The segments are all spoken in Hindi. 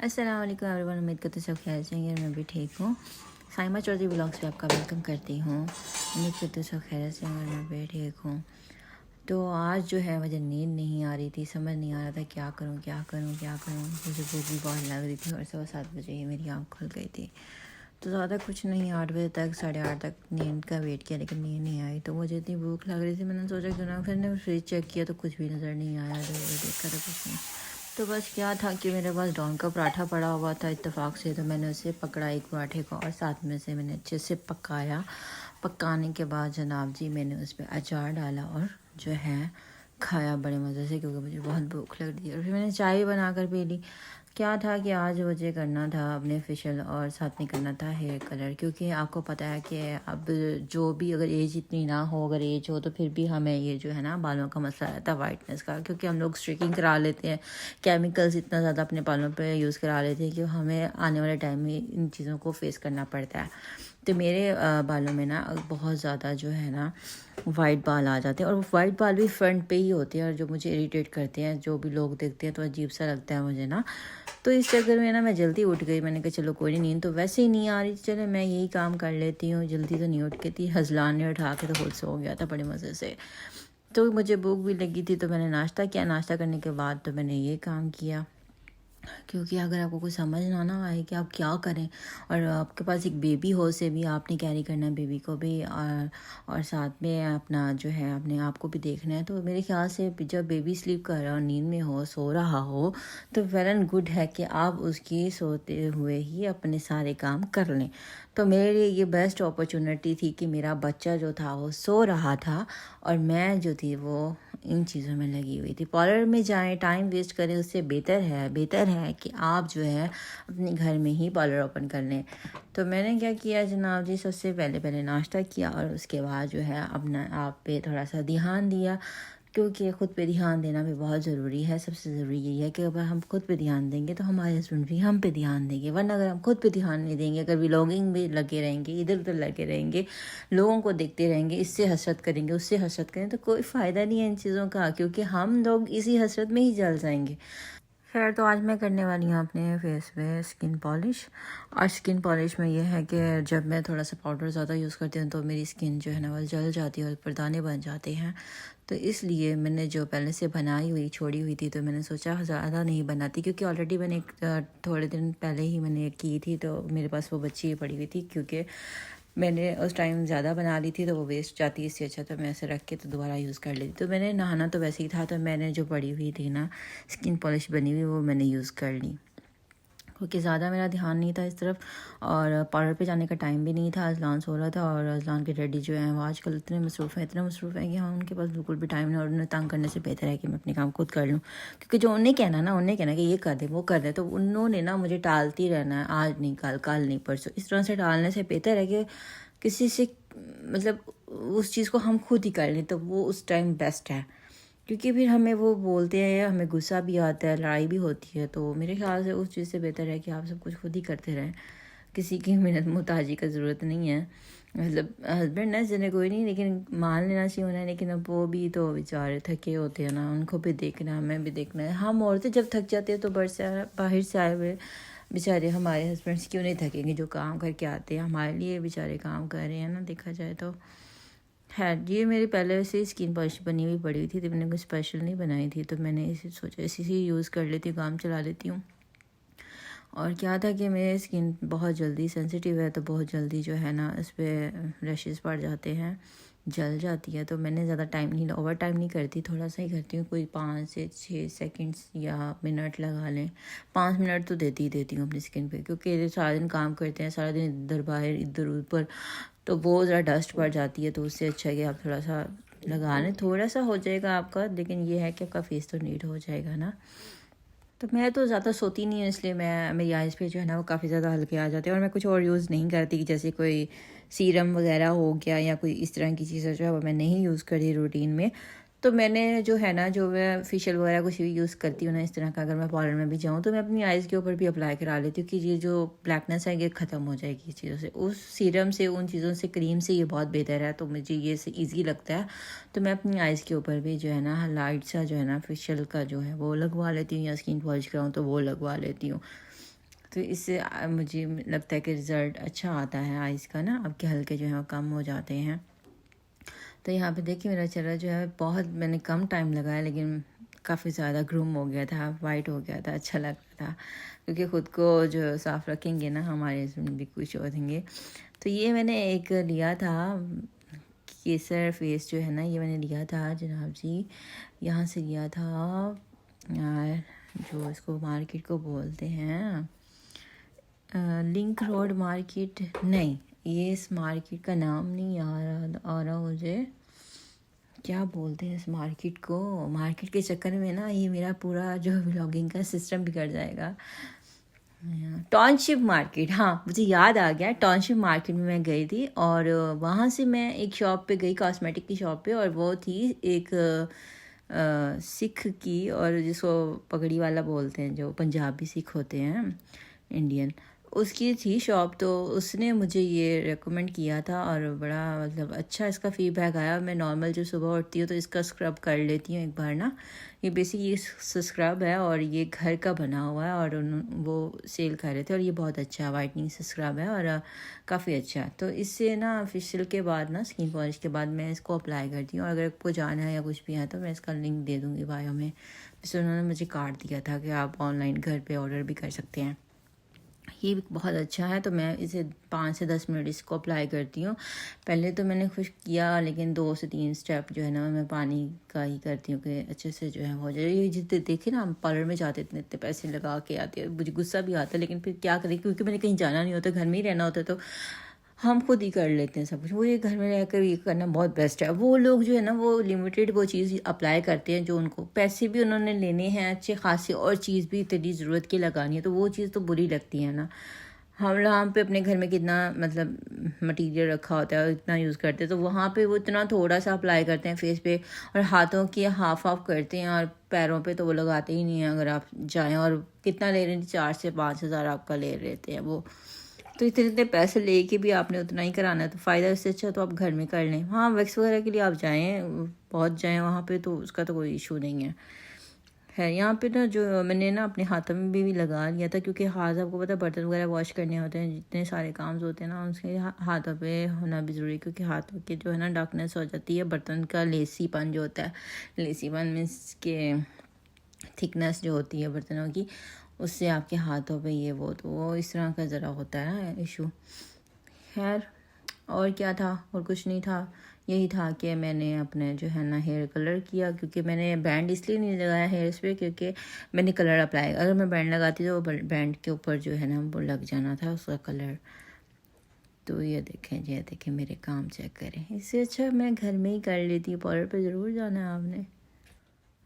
अस्सलाम वालेकुम एवरीवन। उम्मीद करते सब खैर से हैं। मैं भी ठीक हूँ। साइमा चौधरी ब्लॉग्स पे आपका वेलकम करती हूँ। उम्मीद करते सब खैर से हैं। मैं भी ठीक हूँ। तो आज जो है मुझे नींद नहीं आ रही थी, समझ नहीं आ रहा था क्या करूँ क्या करूँ क्या करूँ। मुझे भूख भी बहुत लग रही थी और 7:15 ही मेरी आँख खुल गई थी। तो ज़्यादा कुछ नहीं, 8 बजे तक 8:30 तक नींद का वेट किया लेकिन नींद नहीं आई। तो मुझे इतनी भूख लग रही थी, मैंने सोचा क्यों ना, फिर ने फ्रिज चेक किया तो कुछ भी नज़र नहीं आया। देखा तो कुछ नहीं। तो बस क्या था कि मेरे पास डॉन का पराठा पड़ा हुआ था इत्तेफाक से, तो मैंने उसे पकड़ा एक पराठे को और साथ में से मैंने अच्छे से पकाया। पकाने के बाद जनाब जी मैंने उस पर अचार डाला और जो है खाया बड़े मज़े से, क्योंकि मुझे बहुत भूख लग रही थी। और फिर मैंने चाय बना कर पी ली। क्या था कि आज मुझे करना था अपने फेशियल और साथ में करना था हेयर कलर, क्योंकि आपको पता है कि अब जो भी अगर एज इतनी ना हो, अगर एज हो तो फिर भी हमें ये जो है ना बालों का मसला रहता है वाइटनेस का, क्योंकि हम लोग स्ट्रिकिंग करा लेते हैं, केमिकल्स इतना ज़्यादा अपने बालों पे यूज़ करा लेते हैं कि हमें आने वाले टाइम में इन चीज़ों को फेस करना पड़ता है। तो मेरे बालों में ना बहुत ज़्यादा जो है ना वाइट बाल आ जाते हैं, और वाइट बाल भी फ्रंट पे ही होते हैं, और जो मुझे इरिटेट करते हैं, जो भी लोग देखते हैं तो अजीब सा लगता है मुझे ना। तो इस चक्कर में ना मैं जल्दी उठ गई। मैंने कहा चलो कोई नहीं, नींद तो वैसे ही नहीं आ रही, चलो मैं यही काम कर लेती हूँ। जल्दी तो नहीं उठ के थी, हजलान ने उठा के तो खुद सो गया था बड़े मज़े से। तो मुझे भूख भी लगी थी, तो मैंने नाश्ता किया। नाश्ता करने के बाद तो मैंने ये काम किया, क्योंकि अगर आपको कुछ समझ ना आए कि आप क्या करें, और आपके पास एक बेबी हो, से भी आपने कैरी करना है बेबी को भी, और साथ में अपना जो है अपने आप को भी देखना है। तो मेरे ख्याल से जब बेबी स्लीप कर रहा हो, नींद में हो, सो रहा हो, तो वेल एंड गुड है कि आप उसकी सोते हुए ही अपने सारे काम कर लें। तो मेरे लिए ये बेस्ट अपॉर्चुनिटी थी कि मेरा बच्चा जो था वो सो रहा था और मैं जो थी वो इन चीज़ों में लगी हुई थी। पार्लर में जाएं, टाइम वेस्ट करें, उससे बेहतर है कि आप जो है अपने घर में ही पार्लर ओपन कर लें। तो मैंने क्या किया जनाब जी, सबसे पहले नाश्ता किया और उसके बाद जो है अपना आप पे थोड़ा सा ध्यान दिया, क्योंकि ख़ुद पे ध्यान देना भी बहुत ज़रूरी है। सबसे ज़रूरी यही है कि अगर हम खुद पे ध्यान देंगे तो हमारे हस्बैंड भी हम पे ध्यान देंगे, वरना अगर हम खुद पे ध्यान नहीं देंगे, अगर व्लॉगिंग में लगे रहेंगे, इधर उधर लगे रहेंगे, लोगों को देखते रहेंगे, इससे हसरत करेंगे उससे हसरत करेंगे, तो कोई फ़ायदा नहीं है इन चीज़ों का, क्योंकि हम लोग इसी हसरत में ही जल जाएंगे। खैर, तो आज मैं करने वाली हूँ अपने फेस पे स्किन पॉलिश। और स्किन पॉलिश में यह है कि जब मैं थोड़ा सा पाउडर ज़्यादा यूज़ करती हूँ तो मेरी स्किन जो है ना वो जल जाती है और ऊपर दाने बन जाते हैं। तो इसलिए मैंने जो पहले से बनाई हुई छोड़ी हुई थी, तो मैंने सोचा ज़्यादा नहीं बनाती, क्योंकि ऑलरेडी मैंने थोड़े दिन पहले ही मैंने की थी, तो मेरे पास वो बची पड़ी हुई थी, क्योंकि मैंने उस टाइम ज़्यादा बना ली थी तो वो वेस्ट जाती, इससे अच्छा तो मैं ऐसे रख के तो दोबारा यूज़ कर लेती। तो मैंने नहाना तो वैसे ही था, तो मैंने जो पड़ी हुई थी ना स्किन पॉलिश बनी हुई वो मैंने यूज़ कर ली, क्योंकि ज़्यादा मेरा ध्यान नहीं था इस तरफ, और पार्लर पे जाने का टाइम भी नहीं था। अजलान सो रहा था, और अजलान के डैडी जो हैं वो आजकल इतने मसरूफ़ हैं कि हाँ उनके पास बिल्कुल भी टाइम नहीं, और उन्हें तंग करने से बेहतर है कि मैं अपने काम खुद कर लूँ। क्योंकि जो उन्हें कहना कि ये कर दे वो कर दे, तो उन्होंने ना मुझे टालती रहना है, आज नहीं कल, कल नहीं परसों, इस तरह से टालने से बेहतर है कि किसी से मतलब उस चीज़ को हम खुद ही कर लें, तो वो उस टाइम बेस्ट है। क्योंकि फिर हमें वो बोलते हैं, हमें गुस्सा भी आता है, लड़ाई भी होती है। तो मेरे ख्याल से उस चीज़ से बेहतर है कि आप सब कुछ खुद ही करते रहें, किसी की मिन्नत मुताजी का ज़रूरत नहीं है। मतलब हस्बैंड है जिन्हें कोई नहीं, लेकिन मान लेना चाहिए उन्हें। लेकिन अब वो भी तो बेचारे थके होते हैं ना, उनको भी देखना है, हमें भी देखना है। हम औरतें जब थक जाते हैं तो बाहर से आए हुए बेचारे हमारे हस्बैंड्स क्यों नहीं थकेंगे, जो काम करके आते हैं हमारे लिए बेचारे काम कर रहे हैं ना, देखा जाए तो। खैर, ये मेरी पहले से स्किन पॉलिश बनी हुई पड़ी हुई थी, तो मैंने कुछ स्पेशल नहीं बनाई थी, तो मैंने इसे सोचा इसी से यूज़ कर लेती हूँ, काम चला लेती हूँ। और क्या था कि मेरी स्किन बहुत जल्दी सेंसिटिव है, तो बहुत जल्दी जो है ना इस पर रैशेस पड़ जाते हैं, जल जाती है। तो मैंने ज़्यादा टाइम नहीं, ओवर टाइम नहीं करती, थोड़ा सा ही करती हूँ, कोई 5 से 6 सेकंड्स या मिनट लगा लें। 5 मिनट तो देती हूँ अपनी स्किन पे, क्योंकि सारा दिन काम करते हैं, सारा दिन इधर बाहर इधर ऊपर, तो वो ज़रा डस्ट पड़ जाती है। तो उससे अच्छा है कि आप थोड़ा सा लगा लें, थोड़ा सा हो जाएगा आपका, लेकिन ये है कि आपका फेस तो नीट हो जाएगा ना। तो मैं तो ज़्यादा सोती नहीं हूँ, इसलिए मेरी आइज़ पे जो है ना वो काफ़ी ज़्यादा हल्के आ जाते हैं, और मैं कुछ और यूज़ नहीं करती, जैसे कोई सीरम वगैरह हो गया या कोई इस तरह की चीज़ें जो है वो मैं नहीं यूज़ करी रूटीन में। तो मैंने जो है ना, जो मैं फेशियल वगैरह कुछ भी यूज़ करती हूँ ना इस तरह का, अगर मैं पार्लर में भी जाऊँ तो मैं अपनी आइज़ के ऊपर भी अप्लाई करा लेती हूँ, कि ये जो ब्लैकनेस है ये ख़त्म हो जाएगी इस चीज़ों से, उस सीरम से, उन चीज़ों से, क्रीम से ये बहुत बेहतर है। तो मुझे ये से ईजी लगता है, तो मैं अपनी आइज़ के ऊपर भी जो है ना लाइट सा जो है ना फेशियल का जो है वो लगवा लेती हूँ, या स्किन पॉलिश कराऊँ तो वो लगवा लेती हूँ। तो इससे मुझे लगता है कि रिज़ल्ट अच्छा आता है आइज़ का ना, आपके हल्के जो है वो कम हो जाते हैं। तो यहाँ पे देखिए मेरा चेहरा जो है बहुत, मैंने कम टाइम लगाया लेकिन काफ़ी ज़्यादा ग्रूम हो गया था, वाइट हो गया था, अच्छा लग रहा था। क्योंकि ख़ुद को जो साफ़ रखेंगे ना, हमारे इसमें भी कुछ होंगे। तो ये मैंने एक लिया था केसर फेस जो है ना, ये मैंने लिया था जनाब जी, यहाँ से लिया था जो इसको मार्केट को बोलते हैं लिंक रोड मार्केट, नहीं ये इस मार्केट का नाम नहीं आ रहा मुझे, क्या बोलते हैं इस मार्केट को। मार्केट के चक्कर में ना ये मेरा पूरा जो व्लॉगिंग का सिस्टम बिगड़ जाएगा। टाउनशिप मार्केट, हाँ मुझे याद आ गया, टाउनशिप मार्केट में मैं गई थी और वहाँ से मैं एक शॉप पे गई, कॉस्मेटिक की शॉप पे, और वो थी एक सिख की, और जिसको पगड़ी वाला बोलते हैं, जो पंजाबी सिख होते हैं इंडियन, उसकी थी शॉप। तो उसने मुझे ये रेकमेंड किया था और बड़ा मतलब अच्छा इसका फीडबैक आया। मैं नॉर्मल जो सुबह उठती हूँ तो इसका स्क्रब कर लेती हूँ एक बार ना, ये बेसिक ये स्क्रब है और ये घर का बना हुआ है, और वो सेल कर रहे थे और ये बहुत अच्छा वाइटनिंग स्क्रब है और काफ़ी अच्छा। तो इससे ना फेशियल के बाद ना, स्किन पॉलिश के बाद मैं इसको अप्लाई करती हूँ। और अगर आपको जाना है या कुछ भी है तो मैं इसका लिंक दे दूँगी बायो में। जिससे उन्होंने मुझे कार्ड दिया था कि आप ऑनलाइन घर पे ऑर्डर भी कर सकते हैं। ये भी बहुत अच्छा है। तो मैं इसे 5 से 10 मिनट इसको अप्लाई करती हूँ। पहले तो मैंने खुश्क किया, लेकिन 2 से 3 स्टेप जो है ना मैं पानी का ही करती हूँ कि अच्छे से जो है हो जाए। ये जितने देखे ना, हम पार्लर में जाते इतने इतने पैसे लगा के आते हैं, मुझे गुस्सा भी आता है, लेकिन फिर क्या करें, क्योंकि मैंने कहीं जाना नहीं होता, घर में ही रहना होता, तो हम खुद ही कर लेते हैं सब कुछ। वो ये घर में रहकर ये करना बहुत बेस्ट है। वो लोग जो है ना वो लिमिटेड वो चीज़ अप्लाई करते हैं, जो उनको पैसे भी उन्होंने लेने हैं अच्छे खासे, और चीज़ भी इतनी ज़रूरत की लगानी है, तो वो चीज़ तो बुरी लगती है ना। हम यहाँ पे अपने घर में कितना मतलब मटेरियल रखा होता है, इतना यूज़ करते हैं, तो वहाँ पे वो इतना थोड़ा सा अप्लाई करते हैं फेस पे, और हाथों की हाफ ऑफ करते हैं, और पैरों पे तो वो लगाते ही नहीं हैं। अगर आप जाएं, और कितना ले रहे हैं, 4 से 5 हज़ार आपका ले रहते हैं वो। तो इतने इतने पैसे लेके भी आपने उतना ही कराना है, तो फ़ायदा इससे अच्छा तो आप घर में कर लें। हाँ, वैक्स वगैरह के लिए आप जाएँ, पहुँच जाएँ वहाँ पे, तो उसका तो कोई इशू नहीं है। यहाँ पे ना जो मैंने ना अपने हाथों में भी लगा लिया था, क्योंकि हाथ आपको पता है बर्तन वगैरह वॉश करने होते हैं, जितने सारे काम होते हैं ना उसके हाथों पे होना भी ज़रूरी है, क्योंकि हाथों के जो है ना डार्कनेस हो जाती है, बर्तन का लेसीपन जो होता है, लेसीपन मीन्स के थिकनेस जो होती है बर्तनों की, उससे आपके हाथों पे ये वो इस तरह का ज़रा होता है ना इशू। खैर और क्या था, और कुछ नहीं था, यही था कि मैंने अपने जो है ना हेयर कलर किया, क्योंकि मैंने बैंड इसलिए नहीं लगाया हेयर्स पे क्योंकि मैंने कलर अप्लाई, अगर मैं बैंड लगाती तो वो बैंड के ऊपर जो है ना वो लग जाना था उसका कलर। तो ये देखें मेरे काम चेक करें, इससे अच्छा मैं घर में ही कर लेती हूँ। पार्लर पे ज़रूर जाना है आपने।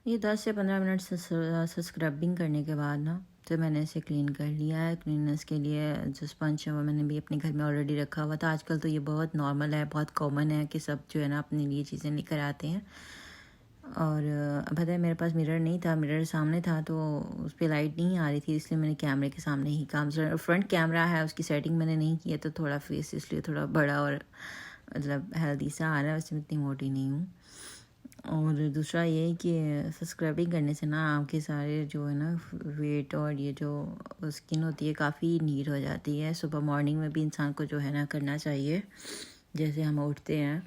ये 10 से 15 मिनट से स्क्रबिंग करने के बाद ना तो मैंने इसे क्लीन कर लिया है। क्लीननेस के लिए जो स्पंज है वो मैंने भी अपने घर में ऑलरेडी रखा हुआ था। आजकल तो ये बहुत नॉर्मल है, बहुत कॉमन है कि सब जो है ना अपने लिए चीज़ें लेकर आते हैं। और पता है मेरे पास मिरर नहीं था, मिरर सामने था तो उस पर लाइट नहीं आ रही थी, इसलिए मैंने कैमरे के सामने ही काम फ्रंट कैमरा है उसकी सेटिंग मैंने नहीं किया, तो थोड़ा फेस इसलिए थोड़ा बड़ा और मतलब हेल्दी सा आ रहा है, उसमें इतनी मोटी नहीं हूँ। और दूसरा ये कि स्क्रबिंग करने से ना आपके सारे जो है ना वेट और ये जो स्किन होती है काफ़ी नीट हो जाती है। सुबह मॉर्निंग में भी इंसान को जो है ना करना चाहिए, जैसे हम उठते हैं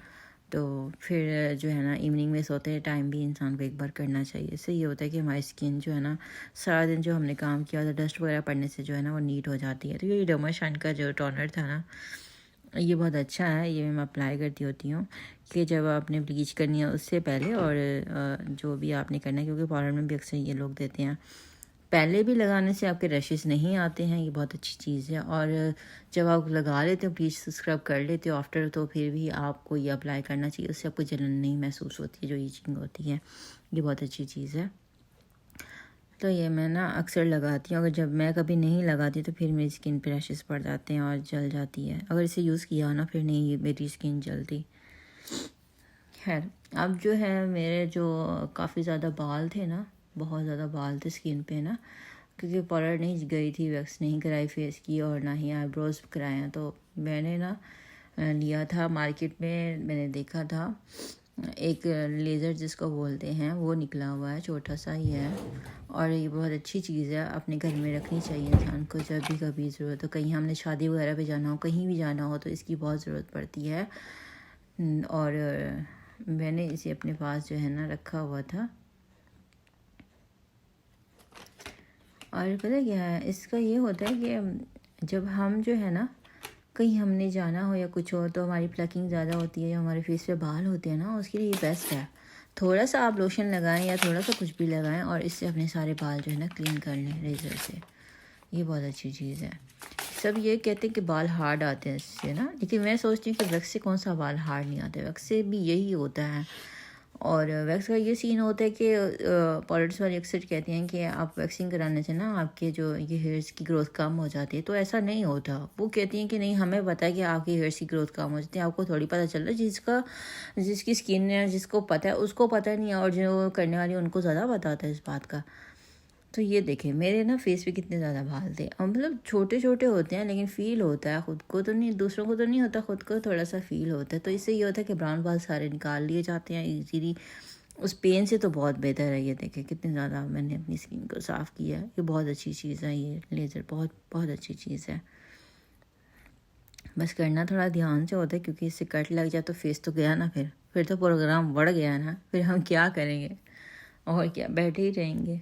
तो फिर जो है ना इवनिंग में सोते हैं टाइम भी इंसान को एक बार करना चाहिए। इससे ये होता है कि हमारी स्किन जो है ना सारा दिन जो हमने काम किया होता है डस्ट वगैरह पड़ने से जो है ना वो नीट हो जाती है। तो ये डर्माशाइन का जो टोनर था ना ये बहुत अच्छा है, ये मैं अप्लाई करती होती हूँ कि जब आपने ब्लीच करनी है उससे पहले, और जो भी आपने करना है, क्योंकि पार्लर में भी अक्सर ये लोग देते हैं। पहले भी लगाने से आपके रशेस नहीं आते हैं, ये बहुत अच्छी चीज़ है। और जब आप लगा लेते हो ब्लीच स्क्रब कर लेते हो आफ्टर, तो फिर भी आपको ये अप्लाई करना चाहिए, उससे आपको जलन नहीं महसूस होती है, जो ईचिंग होती है, ये बहुत अच्छी चीज़ है। तो ये मैं ना अक्सर लगाती हूँ। अगर जब मैं कभी नहीं लगाती तो फिर मेरी स्किन पे रैशेस पड़ जाते हैं और जल जाती है। अगर इसे यूज़ किया हो ना फिर नहीं मेरी स्किन जलती। खैर अब जो है मेरे जो काफ़ी ज़्यादा बाल थे ना, बहुत ज़्यादा बाल थे स्किन पे ना, क्योंकि पार्लर नहीं गई थी, वैक्स नहीं कराई फेस की और ना ही आईब्रोज कराए हैं, तो मैंने ना लिया था मार्केट में, मैंने देखा था एक लेज़र जिसको बोलते हैं वो निकला हुआ है, छोटा सा ही है और ये बहुत अच्छी चीज़ है, अपने घर में रखनी चाहिए इंसान को जब भी कभी ज़रूरत हो। कहीं हमने शादी वगैरह पे जाना हो, कहीं भी जाना हो तो इसकी बहुत ज़रूरत पड़ती है। और मैंने इसे अपने पास जो है ना रखा हुआ था। और पता क्या है, इसका ये होता है कि जब हम जो है ना कहीं हमने जाना हो या कुछ हो तो हमारी प्लकिंग ज़्यादा होती है या हमारे फेस पे बाल होते हैं ना, उसके लिए ये बेस्ट है। थोड़ा सा आप लोशन लगाएं या थोड़ा सा कुछ भी लगाएं और इससे अपने सारे बाल जो है ना क्लीन कर लें रेज़र से। ये बहुत अच्छी चीज़ है। सब ये कहते हैं कि बाल हार्ड आते हैं इससे ना, लेकिन मैं सोचती हूँ कि वैक्स से कौन सा बाल हार्ड नहीं आते, वैक्स से भी यही होता है। और वैक्स का ये सीन होता है कि पॉलिटिक्स वाले अक्सर कहते हैं कि आप वैक्सिंग कराने से ना आपके जो ये हेयर्स की ग्रोथ कम हो जाती है, तो ऐसा नहीं होता। वो कहती हैं कि नहीं, हमें पता है कि आपकी हेयर्स की ग्रोथ कम हो जाती है, आपको थोड़ी पता चल रहा है। जिसकी स्किन है, जिसको पता है उसको पता नहीं है, और जो करने वाली है उनको ज़्यादा पता होता है इस बात का। तो ये देखें मेरे ना फेस पे कितने ज़्यादा बाल थे, और मतलब छोटे छोटे होते हैं लेकिन फील होता है, खुद को तो नहीं, दूसरों को तो नहीं होता, खुद को थोड़ा सा फील होता है। तो इससे ये होता है कि ब्राउन बाल सारे निकाल लिए जाते हैं इजीली। उस पेन से तो बहुत बेहतर है। ये देखें कितने ज़्यादा मैंने अपनी स्किन को साफ़ किया है। ये बहुत अच्छी चीज़ है, ये लेज़र बहुत बहुत अच्छी चीज़ है। बस करना थोड़ा ध्यान से होता है, क्योंकि इससे कट लग जाए तो फेस तो गया ना, फिर तो प्रोग्राम बढ़ गया ना, फिर हम क्या करेंगे और क्या, बैठे ही रहेंगे।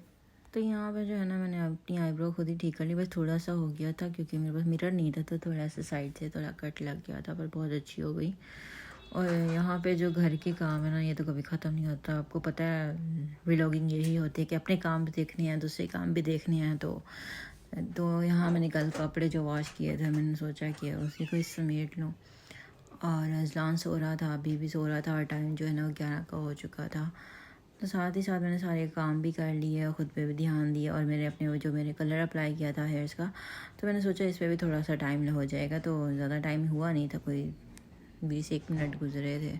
तो यहाँ पर जो है ना मैंने अपनी आईब्रो खुद ही ठीक कर ली, बस थोड़ा सा हो गया था क्योंकि मेरे पास मिरर नहीं था, तो थोड़ा सा साइड से थोड़ा कट लग गया था, पर बहुत अच्छी हो गई। और यहाँ पे जो घर के काम है ना, ये तो कभी ख़त्म नहीं होता। आपको पता है व्लॉगिंग यही होती है कि अपने काम भी देखने हैं, दूसरे काम भी देखने हैं। तो यहाँ मैंने कल कपड़े जो वॉश किए थे, मैंने सोचा कि उसी को समेट लूँ। और अजलान सो रहा था, अभी भी सो रहा था, और टाइम जो है ना 11 का हो चुका था। तो साथ ही साथ मैंने सारे काम भी कर लिए और ख़ुद पे भी ध्यान दिया। और मैंने कलर अप्लाई किया था हेयर्स का, तो मैंने सोचा इस पर भी थोड़ा सा टाइम हो जाएगा। तो ज़्यादा टाइम हुआ नहीं था, कोई 20-1 मिनट गुजरे थे।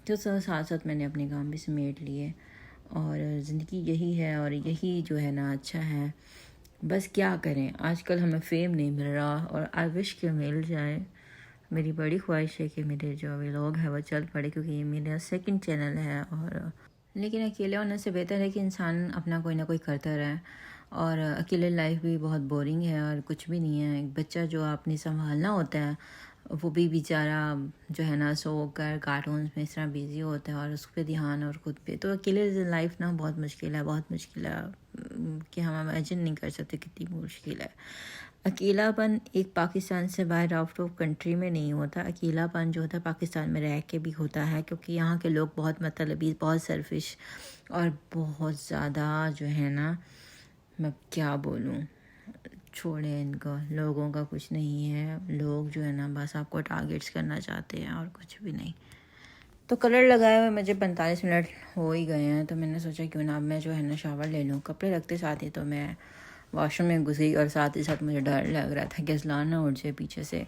तो साथ साथ मैंने अपने काम भी समेट लिए। और ज़िंदगी यही है, और यही जो है ना अच्छा है। बस क्या करें, आजकल हमें फेम नहीं मिल रहा, और आई विश कि मिल जाए। मेरी बड़ी ख्वाहिश है कि मेरे जो व्लॉग है वो चल पड़े, क्योंकि ये मेरा सेकंड चैनल है। और लेकिन अकेले होने से बेहतर है कि इंसान अपना कोई ना कोई करता रहे। और अकेले लाइफ भी बहुत बोरिंग है और कुछ भी नहीं है। एक बच्चा जो आपने संभालना होता है, वो भी बेचारा जो है ना सो कर कार्टून्स में इस तरह बिज़ी होता है, और उस पर ध्यान और ख़ुद पे। तो अकेले लाइफ ना बहुत मुश्किल है, बहुत मुश्किल है कि हम इमेजिन नहीं कर सकते कितनी मुश्किल है। अकेलापन एक पाकिस्तान से बाहर आउट ऑफ कंट्री में नहीं होता, अकेलापन जो होता है पाकिस्तान में रह के भी होता है, क्योंकि यहाँ के लोग बहुत मतलबी, बहुत सेल्फिश और बहुत ज़्यादा जो है ना, मैं क्या बोलूँ, छोड़े इनको, लोगों का कुछ नहीं है। लोग जो है ना बस आपको टारगेट्स करना चाहते हैं और कुछ भी नहीं। तो कलर लगाए हुए मुझे 45 मिनट हो ही गए हैं, तो मैंने सोचा क्यों ना अब मैं जो है ना शावर ले लूँ। कपड़े रखते साथ ही तो मैं वॉशरूम में घुस गई, और साथ ही साथ मुझे डर लग रहा था कि अजलान ना उठ जाए पीछे से।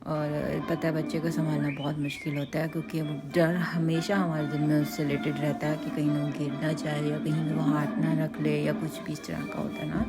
और पता है बच्चे को संभालना बहुत मुश्किल होता है, क्योंकि डर हमेशा हमारे दिल में उससे रिलेटेड रहता है कि कहीं वो गिर ना जाए या कहीं वो हाथ ना रख ले या कुछ भी इस तरह का होता है ना।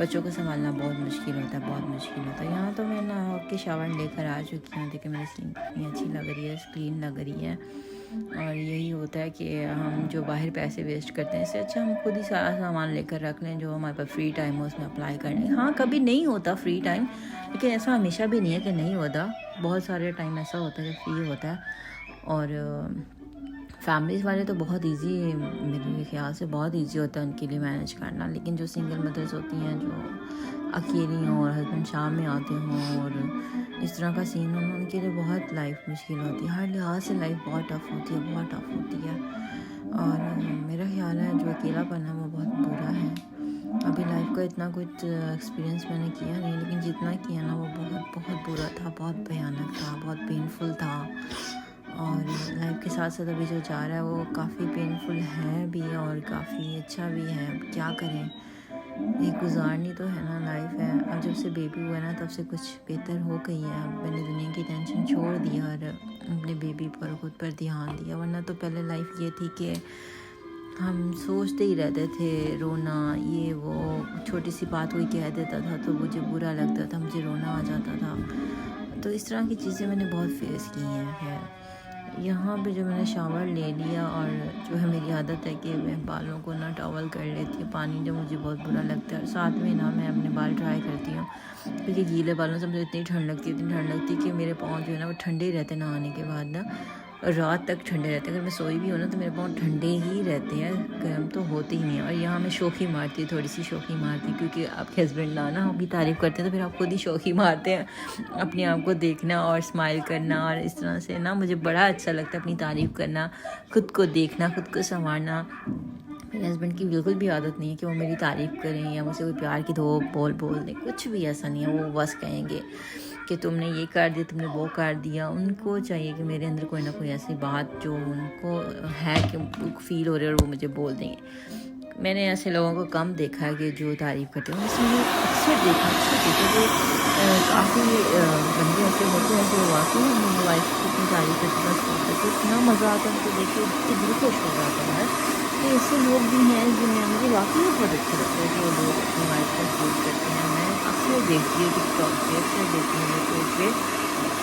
बच्चों को संभालना बहुत मुश्किल होता है, बहुत मुश्किल होता है। यहाँ तो मैं नहा के शावर लेकर आ चुकी हूँ। देखिए मेरी स्किन कितनी अच्छी लग रही है, क्लीन लग रही है। और यही होता है कि हम जो बाहर पैसे वेस्ट करते हैं, इससे अच्छा हम खुद ही सारा सामान लेकर रख लें, जो हमारे पास फ्री टाइम हो उसमें अप्लाई कर लें। हाँ, कभी नहीं होता फ्री टाइम, लेकिन ऐसा हमेशा भी नहीं है कि नहीं होता। बहुत सारे टाइम ऐसा होता है कि फ्री होता है। और फैमिलीज़ वाले तो बहुत इजी, मेरे ख्याल से बहुत इजी होता है उनके लिए मैनेज करना। लेकिन जो सिंगल मदर्स होती हैं, जो अकेली हों और हस्बैंड शाम में आते हों और इस तरह का सीन हो, उनके लिए बहुत लाइफ मुश्किल होती है। हर लिहाज से लाइफ बहुत टफ़ होती है, बहुत टफ़ होती है। और मेरा ख्याल है जो अकेलापन है वो बहुत बुरा है। अभी लाइफ का इतना कुछ एक्सपीरियंस मैंने किया नहीं, लेकिन जितना किया ना वो बहुत बहुत बुरा था, बहुत भयानक था, बहुत पेनफुल था। और लाइफ के साथ साथ अभी जो जा रहा है वो काफ़ी पेनफुल है भी और काफ़ी अच्छा भी है। क्या करें, ये गुजारनी तो है ना, लाइफ है। और जब से बेबी हुआ ना तब से कुछ बेहतर हो गई है। मैंने दुनिया की टेंशन छोड़ दी और अपने बेबी पर खुद पर ध्यान दिया। वरना तो पहले लाइफ ये थी कि हम सोचते ही रहते थे, रोना ये वो, छोटी सी बात कोई कह देता था तो मुझे बुरा लगता था, मुझे रोना आ जाता था। तो इस तरह की चीज़ें मैंने बहुत फेस की हैं। खैर यहाँ पे जो मैंने शावर ले लिया और जो है मेरी आदत है कि मैं बालों को ना टॉवल कर लेती हूँ, पानी जब मुझे बहुत बुरा लगता है। साथ में ना मैं अपने बाल ड्राई करती हूँ, क्योंकि गीले बालों से मुझे इतनी ठंड लगती है कि मेरे पाँव जो है ना वो ठंडे ही रहते हैं नहाने के बाद ना, रात तक ठंडे रहते हैं। अगर मैं सोई भी हूँ ना तो मेरे पाँव ठंडे ही रहते हैं, गर्म तो होते ही नहीं है। और यहाँ मैं शौक़ी मारती हूँ, थोड़ी सी शौक़ी मारती हूँ, क्योंकि आपके हस्बैंड ना आपकी तारीफ़ करते हैं तो फिर आप खुद ही शौक़ी मारते हैं। अपने आप को देखना और स्माइल करना और इस तरह से ना मुझे बड़ा अच्छा लगता है अपनी तारीफ़ करना, खुद को देखना, खुद को संवारना। मेरे हस्बैंड की बिल्कुल भी आदत नहीं है कि वो मेरी तारीफ़ करें या मुझे कोई प्यार की दो बोल दें, कुछ भी ऐसा नहीं है। वो बस कहेंगे कि तुमने ये कर दिया, तुमने वो कर दिया। उनको चाहिए कि मेरे अंदर कोई ना कोई ऐसी बात जो उनको है कि फ़ील हो रही है और वो मुझे बोल देंगे। मैंने ऐसे लोगों को कम देखा है कि जो तारीफ़ करते हैं, वैसे मैंने अक्सर देखा जो काफ़ी बंदे ऐसे होते हैं जो वाकई अपनी वाइफ की इतनी तारीफ़ करते हैं, इतना मज़ा आता है उनको देख के, इतनी दिल खुश हो जाता है। तो ऐसे लोग भी हैं जिन्हें मुझे वाकई बहुत अच्छा लगता है जो लोग अपनी वाइफ को सपोर्ट करते हैं। मैं अक्सर देखती हूँ टिकटॉक पे, अक्सर देखती हूँ यूट्यूब पे,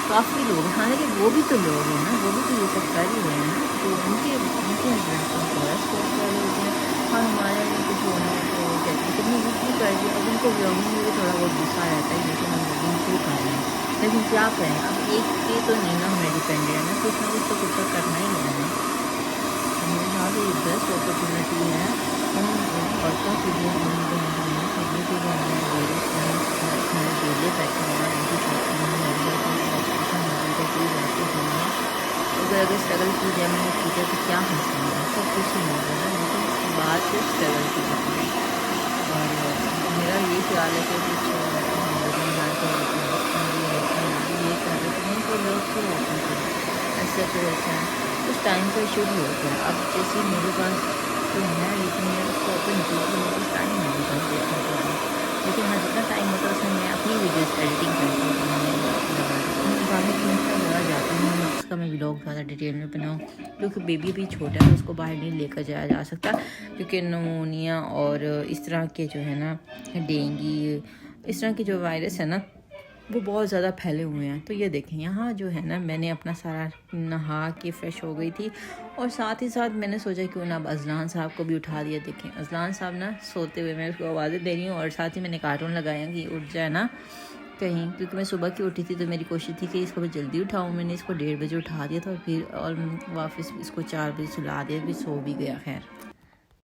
काफ़ी लोग, हालांकि वो भी तो लोग हैं ना, वो भी तो ये सब कर ही रहे हैं, तो उनके हस्बैंड को थोड़ा सपोर्ट कर रहे होते हैं और हमारे लिए कुछ होना है तो वो कहते हैं कि मैं कुछ नहीं कर दिया। अब उनको व्लॉगिंग में भी थोड़ा बहुत गुस्सा रहता है, लेकिन हम व्लॉगिंग क्यों कर रहे हैं, लेकिन क्या करें, अब एक पे तो नहीं ना हमें डिपेंडेंट है ना, कुछ तो कुछ तो करना ही है ना। मेरे साथ ये बेस्ट अपॉर्चुनिटी है उन औरतों के लिए, उन बहनों के लिए जो हमें लेडीज़ घर अकेले बैठे हुए हैं, उनकी शॉपिंग अगर स्ट्रगल की जाए, मैंने की जाए तो क्या हासिल है, सब कुछ ही नहीं होगा, लेकिन उसके बाद फिर स्ट्रगल की जाती है। और मेरा ये ख्याल है कि कुछ ये कर रहे तो नहीं तो लोग क्यों ओपन करें, ऐसा तो ऐसा है, कुछ टाइम का इशू भी होता है। अब जैसे मेरे पास तो है, लेकिन मैं उसको ओपन की तो मेरे पास टाइम है मेरे पास देखने के लिए, लेकिन हाँ जितना टाइम होता है उसमें मैं अपनी वीडियोस एडिटिंग करती हूँ, बाहर लगा जाती हूँ, उसका मैं व्लॉग ज़्यादा डिटेल में बनाऊँ, क्योंकि बेबी भी छोटा है, उसको बाहर नहीं लेकर जाया जा सकता, क्योंकि निमोनिया और इस तरह के जो है ना डेंगू, इस तरह के जो वायरस है ना वो बहुत ज़्यादा फैले हुए हैं। तो ये देखें यहाँ जो है ना, मैंने अपना सारा नहा के फ्रेश हो गई थी और साथ ही साथ मैंने सोचा क्यों ना अब अजलान साहब को भी उठा दिया। देखें अजलान साहब ना सोते हुए मैं उसको आवाज़ें दे रही हूँ और साथ ही मैंने कार्टून लगाया कि उठ जाए ना कहीं, क्योंकि मैं सुबह की उठी थी तो मेरी कोशिश थी कि इसको मैं जल्दी उठाऊँ। मैंने इसको 1:30 बजे उठा दिया था और फिर और वापस इसको 4 बजे सुला दिया, फिर सो भी गया। खैर